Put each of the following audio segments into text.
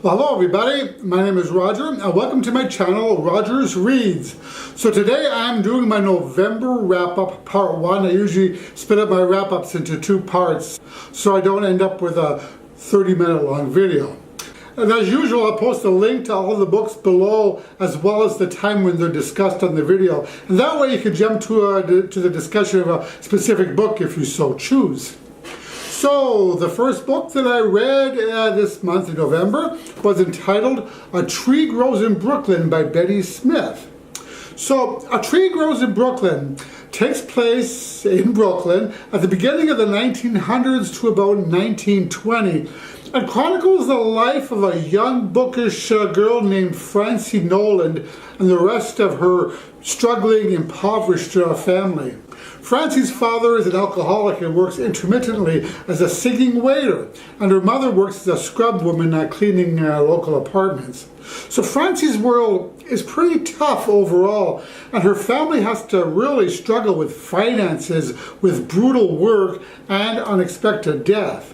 Well, hello everybody, my name is Roger and welcome to my channel, Rogers Reads. So today I'm doing my November wrap-up part 1. I usually split up my wrap-ups into 2 parts so I don't end up with a 30-minute long video. And as usual, I'll post a link to all the books below as well as the time when they're discussed on the video. And that way you can jump to the discussion of a specific book if you so choose. So, the first book that I read this month in November was entitled A Tree Grows in Brooklyn by Betty Smith. So, A Tree Grows in Brooklyn takes place in Brooklyn at the beginning of the 1900s to about 1920 and chronicles the life of a young bookish girl named Francie Noland and the rest of her struggling, impoverished family. Francie's father is an alcoholic and works intermittently as a singing waiter, and her mother works as a scrub woman cleaning local apartments. So Francie's world is pretty tough overall, and her family has to really struggle with finances, with brutal work, and unexpected death.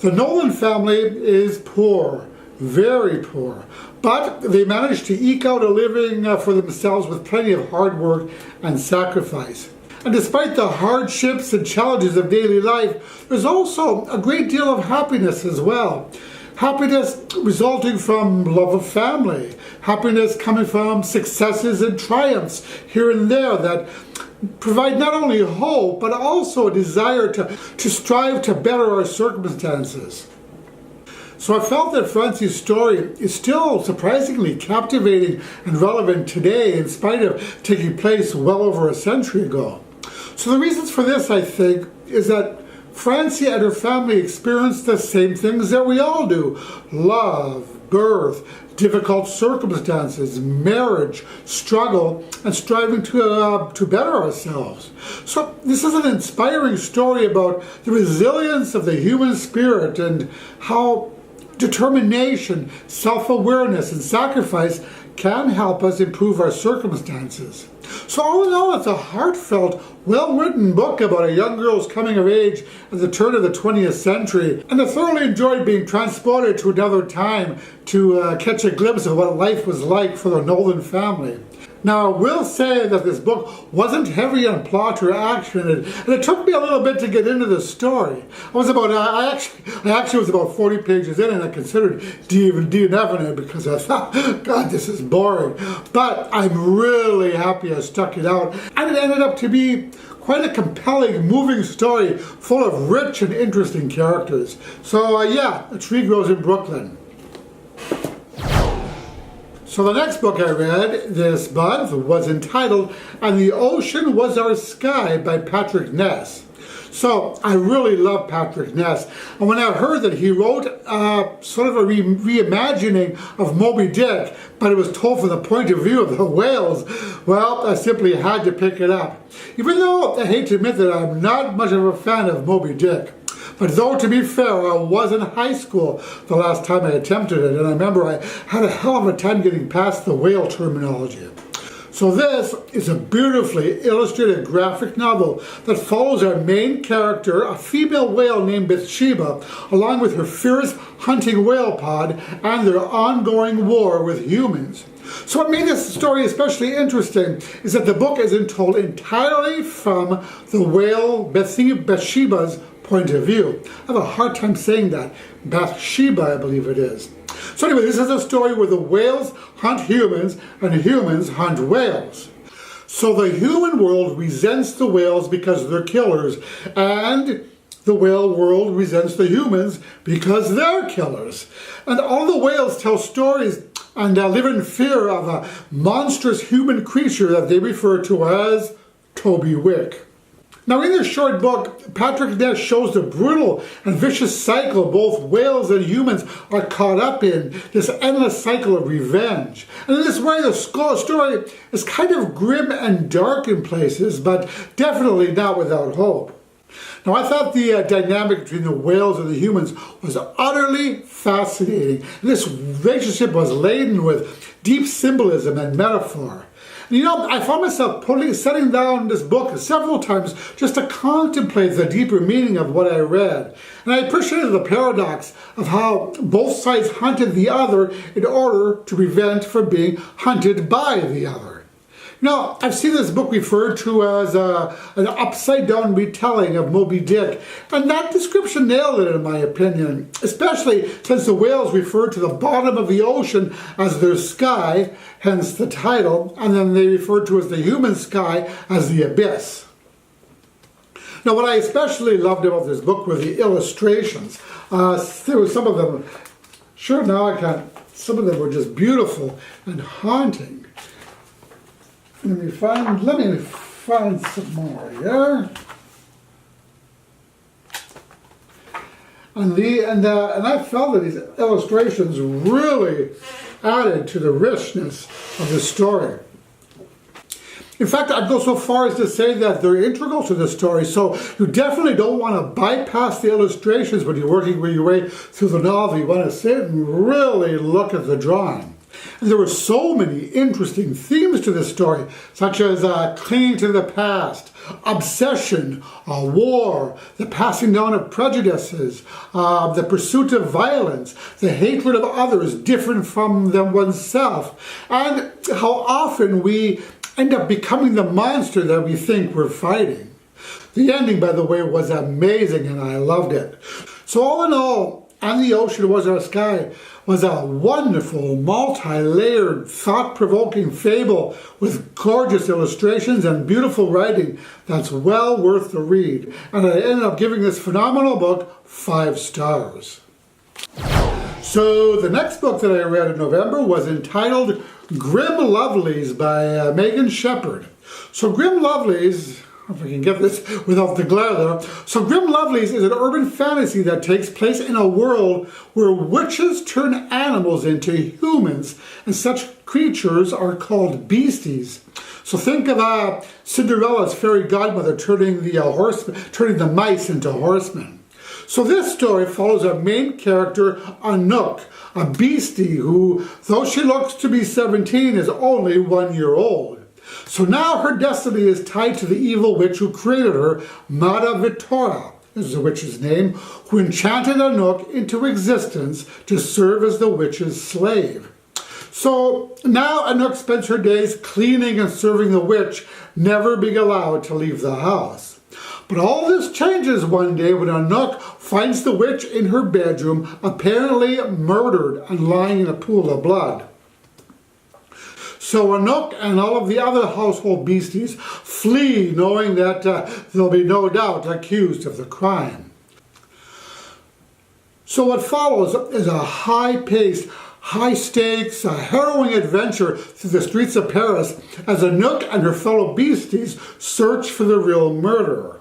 The Nolan family is poor, very poor, but they manage to eke out a living for themselves with plenty of hard work and sacrifice. And despite the hardships and challenges of daily life, there's also a great deal of happiness as well. Happiness resulting from love of family. Happiness coming from successes and triumphs here and there that provide not only hope, but also a desire to strive to better our circumstances. So I felt that Francie's story is still surprisingly captivating and relevant today in spite of taking place well over a century ago. So the reasons for this, I think, is that Francie and her family experienced the same things that we all do. Love, birth, difficult circumstances, marriage, struggle, and striving to better ourselves. So this is an inspiring story about the resilience of the human spirit and how determination, self-awareness, and sacrifice can help us improve our circumstances. So all in all, it's a heartfelt, well-written book about a young girl's coming of age at the turn of the 20th century, and I thoroughly enjoyed being transported to another time to catch a glimpse of what life was like for the Nolan family. Now, I will say that this book wasn't heavy on plot or action, and it took me a little bit to get into the story. I actually was about 40 pages in, and I considered DNFing it because I thought, God, this is boring. But I'm really happy I stuck it out, and it ended up to be quite a compelling, moving story full of rich and interesting characters. So, yeah, A Tree Grows in Brooklyn. So the next book I read this month was entitled And the Ocean Was Our Sky by Patrick Ness. So I really love Patrick Ness, and when I heard that he wrote sort of a reimagining of Moby Dick, but it was told from the point of view of the whales, well, I simply had to pick it up. Even though I hate to admit that I'm not much of a fan of Moby Dick. But though, to be fair, I was in high school the last time I attempted it, and I remember I had a hell of a time getting past the whale terminology. So this is a beautifully illustrated graphic novel that follows our main character, a female whale named Bathsheba, along with her fierce hunting whale pod and their ongoing war with humans. So what made this story especially interesting is that the book isn't told entirely from the whale Bathsheba's point of view. I have a hard time saying that. Bathsheba, I believe it is. So anyway, this is a story where the whales hunt humans and humans hunt whales. So the human world resents the whales because they're killers, and the whale world resents the humans because they're killers. And all the whales tell stories and live in fear of a monstrous human creature that they refer to as Toby Wick. Now in this short book, Patrick Ness shows the brutal and vicious cycle both whales and humans are caught up in, this endless cycle of revenge. And in this way, the story is kind of grim and dark in places, but definitely not without hope. Now I thought the dynamic between the whales and the humans was utterly fascinating. This relationship was laden with deep symbolism and metaphor. You know, I found myself setting down this book several times just to contemplate the deeper meaning of what I read. And I appreciated the paradox of how both sides hunted the other in order to prevent from being hunted by the other. Now, I've seen this book referred to as an upside-down retelling of Moby Dick, and that description nailed it in my opinion, especially since the whales refer to the bottom of the ocean as their sky, hence the title, and then they refer to as the human sky as the abyss. Now, what I especially loved about this book were the illustrations. There were some of them, sure now I can't, some of them were just beautiful and haunting. Let me find some more here. And I felt that these illustrations really added to the richness of the story. In fact, I'd go so far as to say that they're integral to the story, so you definitely don't want to bypass the illustrations when you're working your way through the novel. You want to sit and really look at the drawing. And there were so many interesting themes to this story, such as clinging to the past, obsession, war, the passing down of prejudices, the pursuit of violence, the hatred of others different from oneself, and how often we end up becoming the monster that we think we're fighting. The ending, by the way, was amazing and I loved it. So all in all, And the Ocean Was Our Sky was a wonderful, multi-layered, thought-provoking fable with gorgeous illustrations and beautiful writing that's well worth the read. And I ended up giving this phenomenal book 5 stars. So the next book that I read in November was entitled Grim Lovelies by Megan Shepherd. So Grim Lovelies, if I can get this without the glare there. So Grim Lovelies is an urban fantasy that takes place in a world where witches turn animals into humans, and such creatures are called beasties. So think of Cinderella's fairy godmother turning the mice into horsemen. So this story follows our main character, Anouk, a beastie who, though she looks to be 17, is only 1 year old. So now her destiny is tied to the evil witch who created her, Mada Vitora, is the witch's name, who enchanted Anouk into existence to serve as the witch's slave. So now Anouk spends her days cleaning and serving the witch, never being allowed to leave the house. But all this changes one day when Anouk finds the witch in her bedroom, apparently murdered and lying in a pool of blood. So Anouk and all of the other household beasties flee, knowing that they'll be no doubt accused of the crime. So what follows is a high-paced, high-stakes, harrowing adventure through the streets of Paris as Anouk and her fellow beasties search for the real murderer.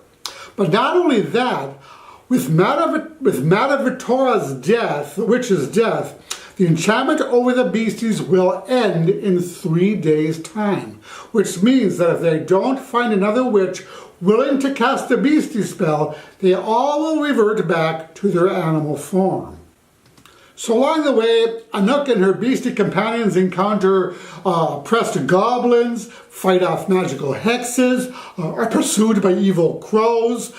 But not only that, with Mada Vitora's death, the witch's death, the enchantment over the beasties will end in 3 days' time, which means that if they don't find another witch willing to cast the beastie spell, they all will revert back to their animal form. So along the way, Anouk and her beastie companions encounter oppressed goblins, fight off magical hexes, are pursued by evil crows,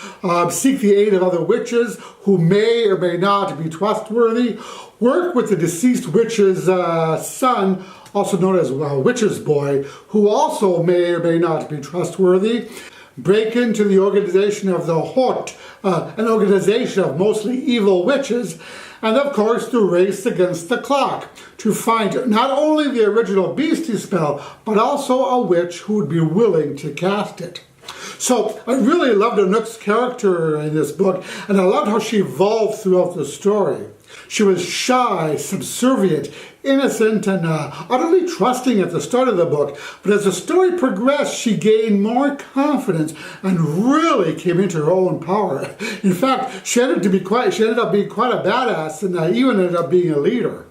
seek the aid of other witches who may or may not be trustworthy, work with the deceased witch's son, also known as Witch's Boy, who also may or may not be trustworthy, break into the organization of the Hot, an organization of mostly evil witches, and of course the race against the clock to find not only the original beastie spell, but also a witch who would be willing to cast it. So I really loved Anouk's character in this book, and I loved how she evolved throughout the story. She was shy, subservient, innocent, and utterly trusting at the start of the book. But as the story progressed, she gained more confidence and really came into her own power. In fact, she ended up being quite a badass, and even ended up being a leader.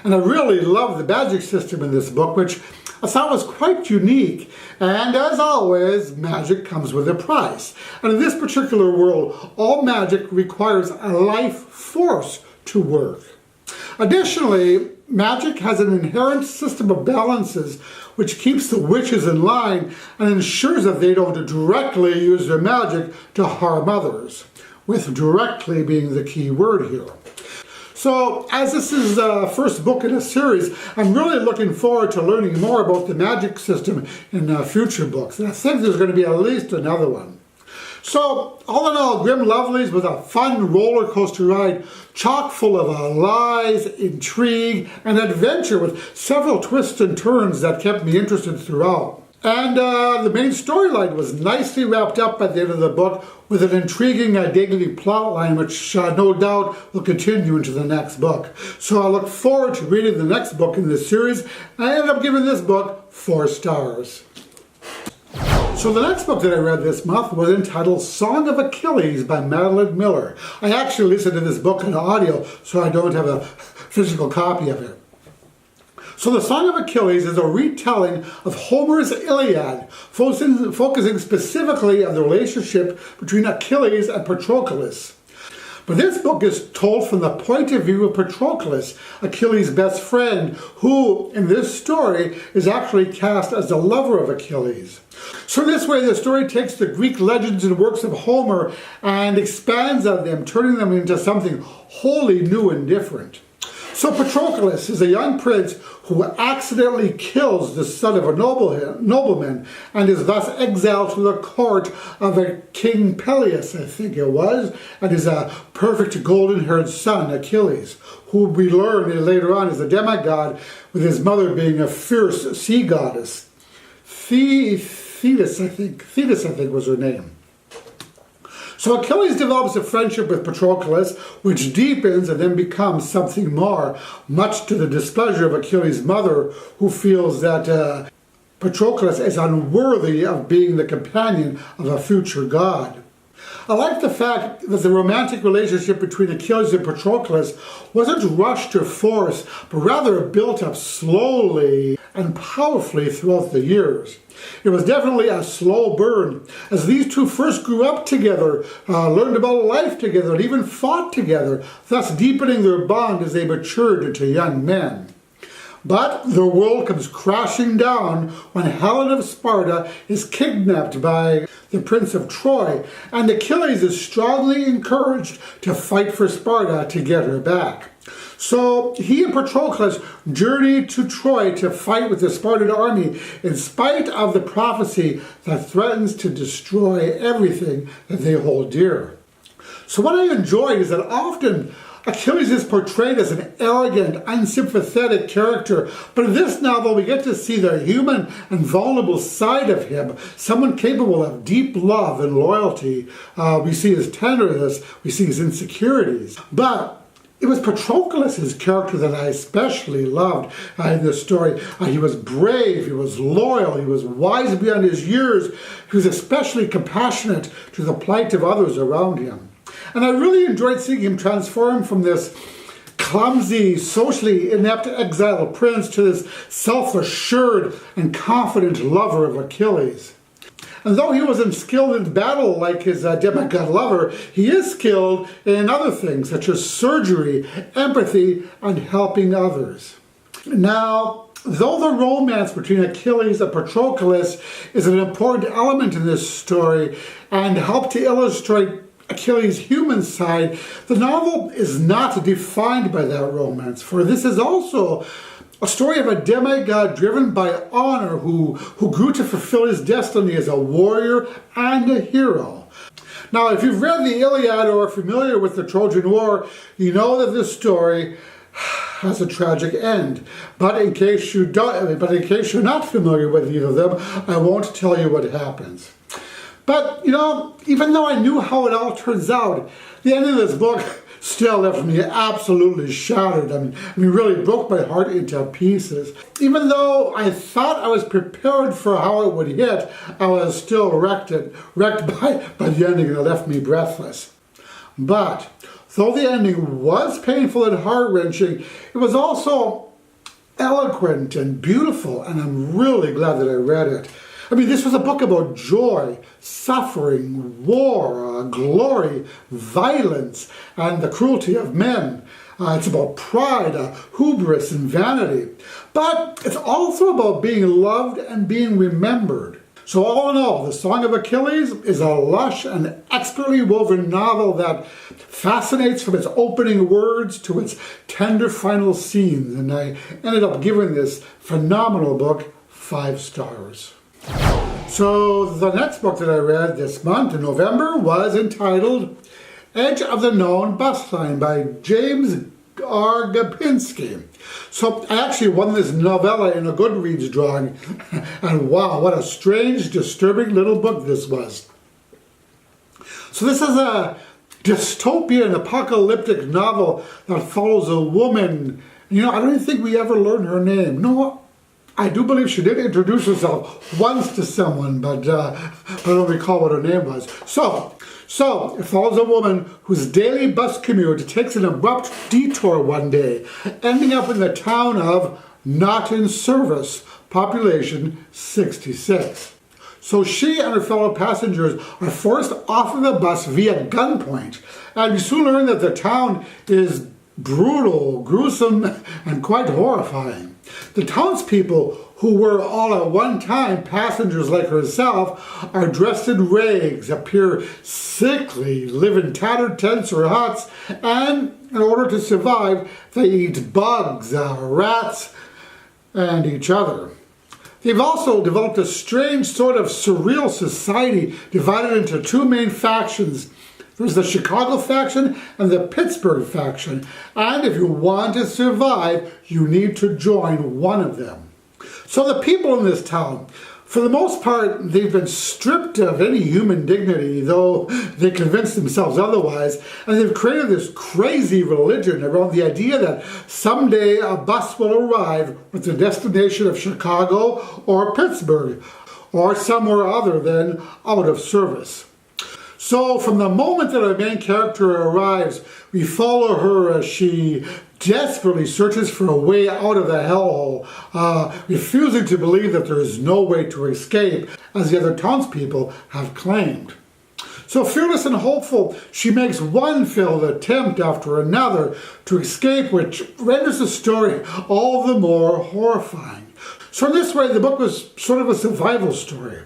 And I really loved the magic system in this book, which I thought was quite unique. And as always, magic comes with a price. And in this particular world, all magic requires a life force to work. Additionally, Magic has an inherent system of balances which keeps the witches in line and ensures that they don't directly use their magic to harm others, with directly being the key word here. So, as this is the first book in a series, I'm really looking forward to learning more about the magic system in future books. And I think there's going to be at least another one. So, all in all, Grim Lovelies was a fun roller coaster ride, chock full of lies, intrigue, and adventure with several twists and turns that kept me interested throughout. And the main storyline was nicely wrapped up by the end of the book with an intriguing daily plot line which no doubt will continue into the next book. So I look forward to reading the next book in this series. I ended up giving this book 4 stars. So the next book that I read this month was entitled Song of Achilles by Madeline Miller. I actually listened to this book on audio, so I don't have a physical copy of it. So the Song of Achilles is a retelling of Homer's Iliad, focusing specifically on the relationship between Achilles and Patroclus. But this book is told from the point of view of Patroclus, Achilles' best friend, who, in this story, is actually cast as the lover of Achilles. So this way, the story takes the Greek legends and works of Homer and expands on them, turning them into something wholly new and different. So Patroclus is a young prince who accidentally kills the son of a nobleman and is thus exiled to the court of a King Peleus, I think it was, and his perfect golden-haired son, Achilles, who we learn later on is a demigod, with his mother being a fierce sea goddess. Thetis, I think was her name. So Achilles develops a friendship with Patroclus, which deepens and then becomes something more, much to the displeasure of Achilles' mother, who feels that Patroclus is unworthy of being the companion of a future god. I like the fact that the romantic relationship between Achilles and Patroclus wasn't rushed to force, but rather built up slowly and powerfully throughout the years. It was definitely a slow burn, as these two first grew up together, learned about life together, and even fought together, thus deepening their bond as they matured into young men. But their world comes crashing down when Helen of Sparta is kidnapped by the Prince of Troy, and Achilles is strongly encouraged to fight for Sparta to get her back. So he and Patroclus journey to Troy to fight with the Spartan army in spite of the prophecy that threatens to destroy everything that they hold dear. So what I enjoyed is that often Achilles is portrayed as an arrogant, unsympathetic character, but in this novel we get to see the human and vulnerable side of him, someone capable of deep love and loyalty. We see his tenderness, we see his insecurities. But it was Patroclus' character that I especially loved in this story. He was brave, he was loyal, he was wise beyond his years, he was especially compassionate to the plight of others around him. And I really enjoyed seeing him transform from this clumsy, socially inept exiled prince to this self-assured and confident lover of Achilles. And though he wasn't skilled in battle like his demigod lover, he is skilled in other things such as surgery, empathy, and helping others. Now, though the romance between Achilles and Patroclus is an important element in this story and helped to illustrate Achilles' human side, the novel is not defined by that romance, for this is also a story of a demigod driven by honor who grew to fulfill his destiny as a warrior and a hero. Now, if you've read the Iliad or are familiar with the Trojan War, you know that this story has a tragic end. But in case you're not familiar with either of them, I won't tell you what happens. But, even though I knew how it all turns out, the end of this book still left me absolutely shattered. I mean, really broke my heart into pieces. Even though I thought I was prepared for how it would hit, I was still wrecked by the ending, and it left me breathless. But though the ending was painful and heart-wrenching, it was also eloquent and beautiful, and I'm really glad that I read it. I mean, this was a book about joy, suffering, war, glory, violence, and the cruelty of men. It's about pride, hubris, and vanity. But it's also about being loved and being remembered. So all in all, The Song of Achilles is a lush and expertly woven novel that fascinates from its opening words to its tender final scenes. And I ended up giving this phenomenal book 5 stars. So the next book that I read this month in November was entitled Edge of the Known Bustline by James R. Gapinski. So I actually won this novella in a Goodreads drawing, and wow, what a strange, disturbing little book this was. So this is a dystopian, apocalyptic novel that follows a woman. You know, I don't even think we ever learned her name. No, I do believe she did introduce herself once to someone, but I don't recall what her name was. So, it follows a woman whose daily bus commute takes an abrupt detour one day, ending up in the town of Not in Service, population 66. So she and her fellow passengers are forced off of the bus via gunpoint, and you soon learn that the town is brutal, gruesome, and quite horrifying. The townspeople, who were all at one time passengers like herself, are dressed in rags, appear sickly, live in tattered tents or huts, and in order to survive, they eat bugs, rats, and each other. They've also developed a strange sort of surreal society divided into 2 main factions. There's the Chicago faction and the Pittsburgh faction. And if you want to survive, you need to join one of them. So the people in this town, for the most part, they've been stripped of any human dignity, though they convince themselves otherwise. And they've created this crazy religion around the idea that someday a bus will arrive with the destination of Chicago or Pittsburgh, or somewhere other than out of service. So from the moment that our main character arrives, we follow her as she desperately searches for a way out of the hellhole, refusing to believe that there is no way to escape, as the other townspeople have claimed. So fearless and hopeful, she makes one failed attempt after another to escape, which renders the story all the more horrifying. So in this way, the book was sort of a survival story.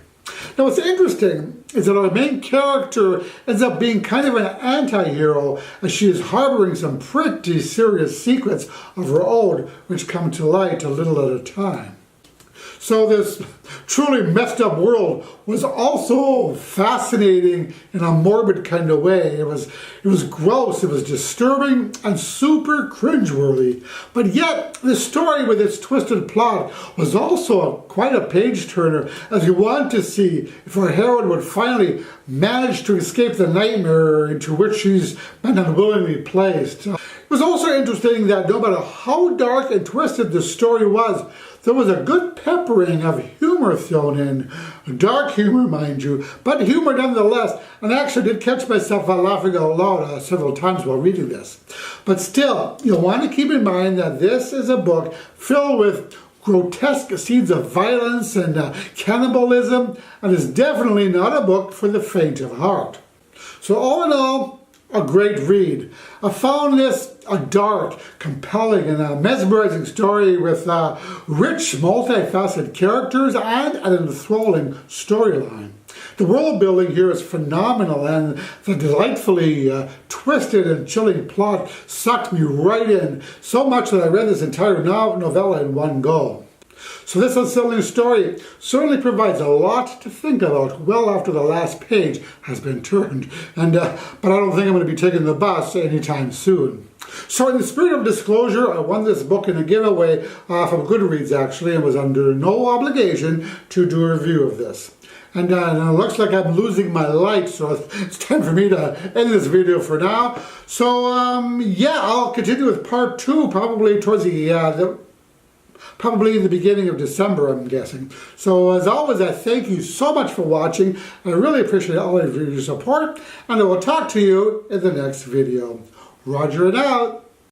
Now what's interesting is that our main character ends up being kind of an anti-hero, as she is harboring some pretty serious secrets of her own which come to light a little at a time. So this truly messed up world was also fascinating in a morbid kind of way. It was gross, it was disturbing, and super cringeworthy. But yet, the story with its twisted plot was also quite a page-turner, as you want to see if our heroine would finally manage to escape the nightmare into which she's been unwillingly placed. It was also interesting that no matter how dark and twisted the story was, there was a good peppering of humor thrown in. Dark humor, mind you, but humor nonetheless. And I actually did catch myself laughing out loud several times while reading this. But still, you'll want to keep in mind that this is a book filled with grotesque scenes of violence and cannibalism, and is definitely not a book for the faint of heart. So all in all, a great read. I found this a dark, compelling, and a mesmerizing story with rich, multifaceted characters and an enthralling storyline. The world building here is phenomenal, and the delightfully twisted and chilling plot sucked me right in, so much that I read this entire novella in one go. So this unsettling story certainly provides a lot to think about well after the last page has been turned. But I don't think I'm going to be taking the bus anytime soon. So in the spirit of disclosure, I won this book in a giveaway from Goodreads actually, and was under no obligation to do a review of this. And it looks like I'm losing my light, so it's time for me to end this video for now. So yeah, I'll continue with part 2 probably towards probably in the beginning of December, I'm guessing. So as always, I thank you so much for watching. I really appreciate all of your support, and I will talk to you in the next video. Roger and out.